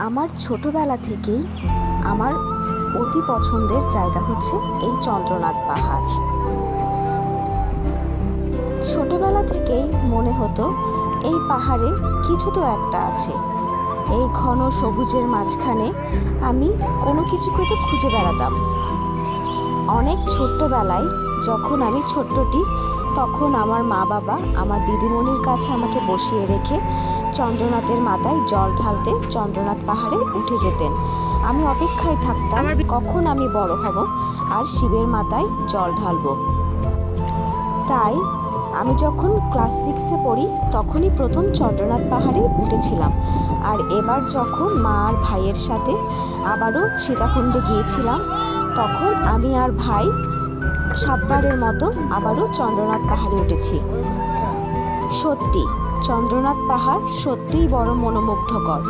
আমার ছোটবেলা থেকেই আমার অতি পছন্দের জায়গা হচ্ছে এই চন্দ্রনাথ পাহাড়। ছোটবেলা থেকেই মনে হতো এই পাহাড়ে কিছু তো একটা আছে। এই ঘন সবুজের মাঝখানে আমি কোনো কিছুকে তো খুঁজে বেড়াতাম। অনেক ছোট্টবেলায় যখন আমি ছোট্টটি, তখন আমার মা বাবা আমার দিদিমণির কাছে আমাকে বসিয়ে রেখে চন্দ্রনাথের মাথায় জল ঢালতে চন্দ্রনাথ পাহাড়ে উঠে যেতেন। আমি অপেক্ষায় থাকতাম কখন আমি বড় হব আর শিবের মাথায় জল ঢালবো। তাই আমি যখন ক্লাস 6-এ পড়ি তখনই প্রথম চন্দ্রনাথ পাহাড়ে উঠেছিলাম। আর এবার যখন মা আর ভাইয়ের সাথে আবারও সীতাকুণ্ডে গিয়েছিলাম, তখন আমি আর ভাই 7বারের মতো আবারও চন্দ্রনাথ পাহাড়ে উঠেছি। সত্যি চন্দ্রনাথ পাহাড় সত্যিই বড় মনোমুগ্ধকর।